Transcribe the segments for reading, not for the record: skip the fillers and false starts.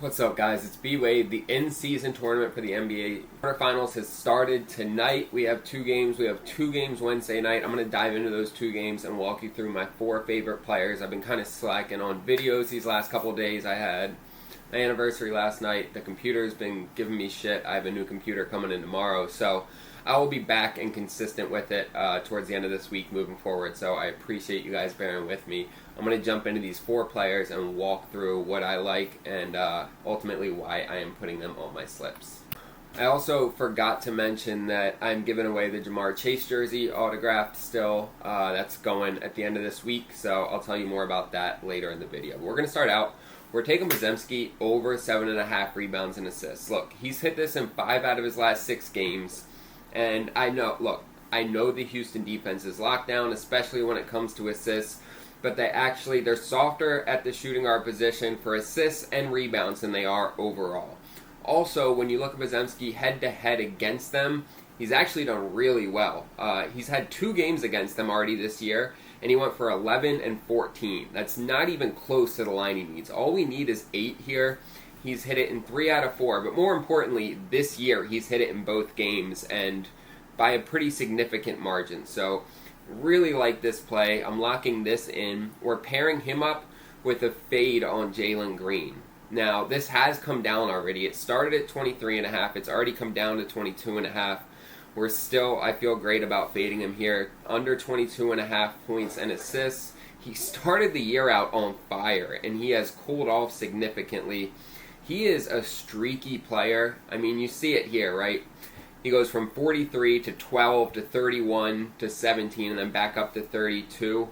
What's up, guys? It's B-Wade. The in-season tournament for the NBA quarterfinals has started tonight. We have two games. We have two games Wednesday night. I'm going to dive into those two games and walk you through my four favorite players. I've been kind of slacking on videos these last couple of days. I had my anniversary last night. The computer's been giving me shit. I have a new computer coming in tomorrow, so I will be back and consistent with it towards the end of this week moving forward, so I appreciate you guys bearing with me. I'm going to jump into these four players and walk through what I like and ultimately why I am putting them on my slips. I also forgot to mention that I'm giving away the Jamar Chase jersey autographed still. That's going at the end of this week, so I'll tell you more about that later in the video. We're going to start out. We're taking Podziemski over 7.5 rebounds and assists. Look, he's hit this in 5 out of his last 6 games. And I know the Houston defense is locked down, especially when it comes to assists. But they're softer at the shooting guard position for assists and rebounds than they are overall. Also, when you look at Podziemski head-to-head against them, he's actually done really well. He's had 2 games against them already this year, and he went for 11 and 14. That's not even close to the line he needs. All we need is 8 here. He's hit it in 3 out of 4, but more importantly, this year he's hit it in both games and by a pretty significant margin. So really like this play. I'm locking this in. We're pairing him up with a fade on Jalen Green. Now, this has come down already. It started at 23.5. It's already come down to 22.5. We're still, I feel great about fading him here. Under 22.5 points and assists. He started the year out on fire, and he has cooled off significantly. He is a streaky player. I mean, you see it here, right? He goes from 43 to 12 to 31 to 17 and then back up to 32.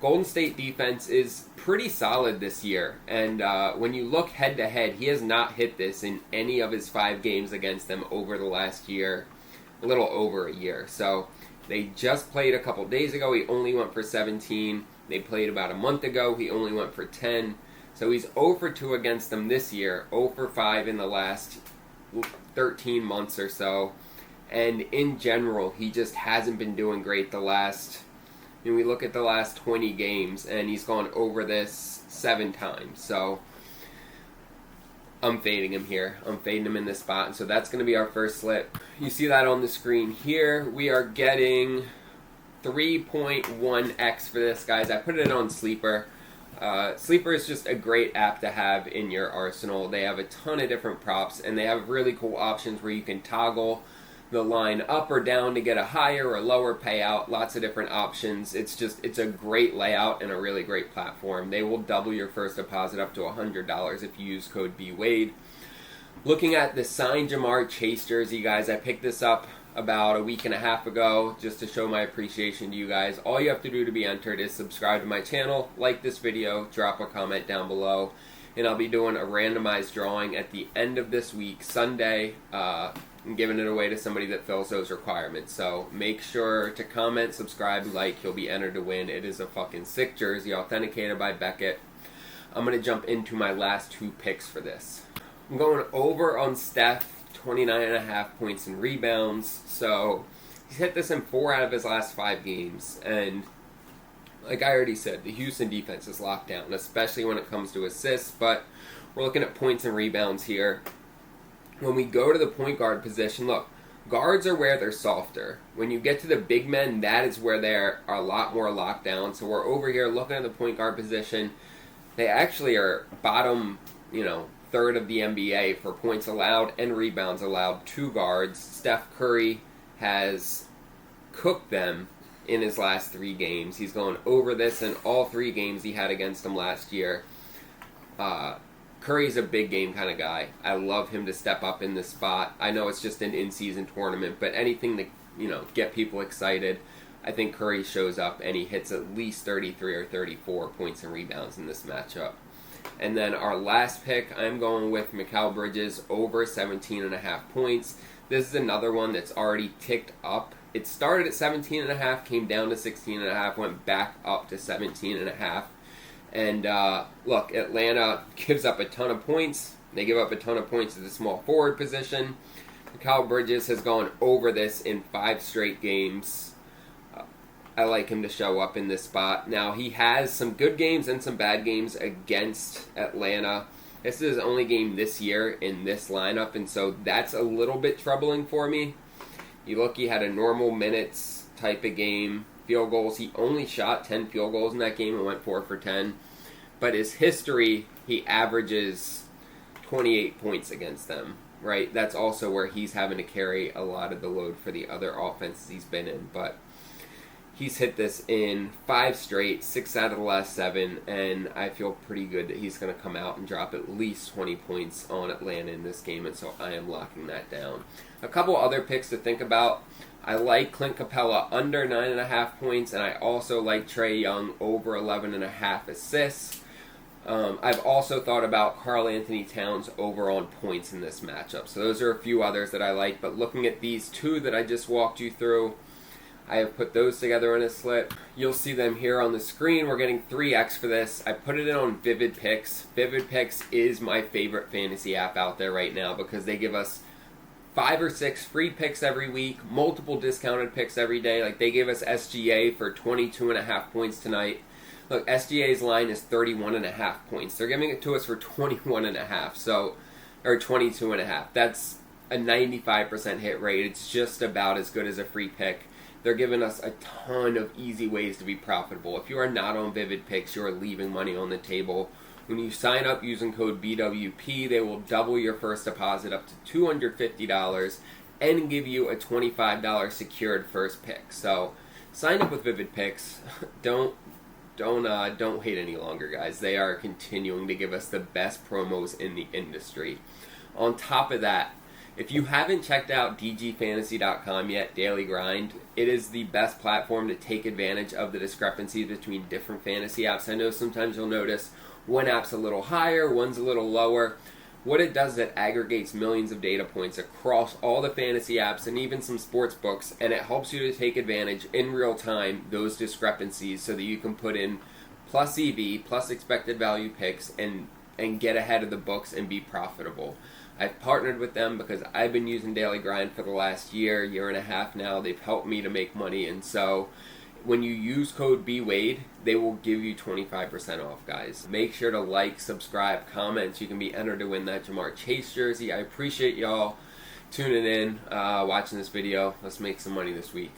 Golden State defense is pretty solid this year. And when you look head-to-head, he has not hit this in any of his 5 games against them over the last year. A little over a year. So they just played a couple days ago. He only went for 17. They played about a month ago. He only went for 10. So he's 0 for 2 against them this year, 0 for 5 in the last 13 months or so. And in general, he just hasn't been doing great we look at the last 20 games, and he's gone over this 7 times. So I'm fading him here. I'm fading him in this spot. And so that's going to be our first slip. You see that on the screen here. We are getting 3.1x for this, guys. I put it on Sleeper. Sleeper is just a great app to have in your arsenal. They have a ton of different props, and they have really cool options where you can toggle the line up or down to get a higher or lower payout. Lots of different options. It's a great layout and a really great platform. They will double your first deposit up to $100 if you use code BWADE. Looking at the signed Jamar Chase jersey, guys, I picked this up about a week and a half ago just to show my appreciation to you guys. All you have to do to be entered is subscribe to my channel, like this video, drop a comment down below, and I'll be doing a randomized drawing at the end of this week, Sunday, and giving it away to somebody that fills those requirements. So make sure to comment, subscribe, like. You'll be entered to win. It is a fucking sick jersey, authenticated by Beckett. I'm going to jump into my last 2 picks for this. I'm going over on Steph. 29.5 points and rebounds. So he's hit this in 4 out of his last 5 games. And like I already said, the Houston defense is locked down, especially when it comes to assists. But we're looking at points and rebounds here. When we go to the point guard position, look, guards are where they're softer. When you get to the big men, that is where they're a lot more locked down. So we're over here looking at the point guard position. They actually are bottom, third of the NBA for points allowed and rebounds allowed. 2 guards. Steph Curry has cooked them in his last 3 games. He's gone over this in all 3 games he had against them last year. Curry's a big game kind of guy. I love him to step up in this spot. I know it's just an in-season tournament, but anything to get people excited. I think Curry shows up and he hits at least 33 or 34 points and rebounds in this matchup. And then our last pick, I'm going with Mikal Bridges over 17.5 points. This is another one that's already ticked up. It started at 17.5, came down to 16.5, went back up to 17.5. And look, Atlanta gives up a ton of points. They give up a ton of points at the small forward position. Mikal Bridges has gone over this in 5 straight games. I like him to show up in this spot. Now, he has some good games and some bad games against Atlanta. This is his only game this year in this lineup, and so that's a little bit troubling for me. You look, he had a normal minutes type of game. Field goals, he only shot 10 field goals in that game and went 4 for 10. But his history, he averages 28 points against them, right? That's also where he's having to carry a lot of the load for the other offenses he's been in. But he's hit this in 5 straight, 6 out of the last 7, and I feel pretty good that he's going to come out and drop at least 20 points on Atlanta in this game, and so I am locking that down. A couple other picks to think about. I like Clint Capella under 9.5 points, and I also like Trae Young over 11.5 assists. I've also thought about Karl Anthony Towns over on points in this matchup. So those are a few others that I like, but looking at these 2 that I just walked you through, I have put those together in a slip. You'll see them here on the screen. We're getting 3x for this. I put it in on PrizePicks. PrizePicks is my favorite fantasy app out there right now because they give us 5 or 6 free picks every week, multiple discounted picks every day. Like they gave us SGA for 22.5 points tonight. Look, SGA's line is 31.5 points. They're giving it to us for 21.5, so or 22.5. That's a 95% hit rate. It's just about as good as a free pick. They're giving us a ton of easy ways to be profitable. If you are not on PrizePicks, you are leaving money on the table. When you sign up using code BWP, they will double your first deposit up to $250 and give you a $25 secured first pick. So sign up with PrizePicks. Don't wait any longer, guys. They are continuing to give us the best promos in the industry. On top of that, if you haven't checked out dgfantasy.com yet, Daily Grind, it is the best platform to take advantage of the discrepancies between different fantasy apps. I know sometimes you'll notice one app's a little higher, one's a little lower. What it does is it aggregates millions of data points across all the fantasy apps and even some sports books, and it helps you to take advantage in real time those discrepancies so that you can put in plus EV, plus expected value picks, and get ahead of the books and be profitable. I've partnered with them because I've been using Daily Grind for the last year and a half now. They've helped me to make money, and so when you use code BWADE, they will give you 25% off, guys. Make sure to like, subscribe, comment. You can be entered to win that Jamar Chase jersey. I appreciate y'all tuning in, watching this video. Let's make some money this week.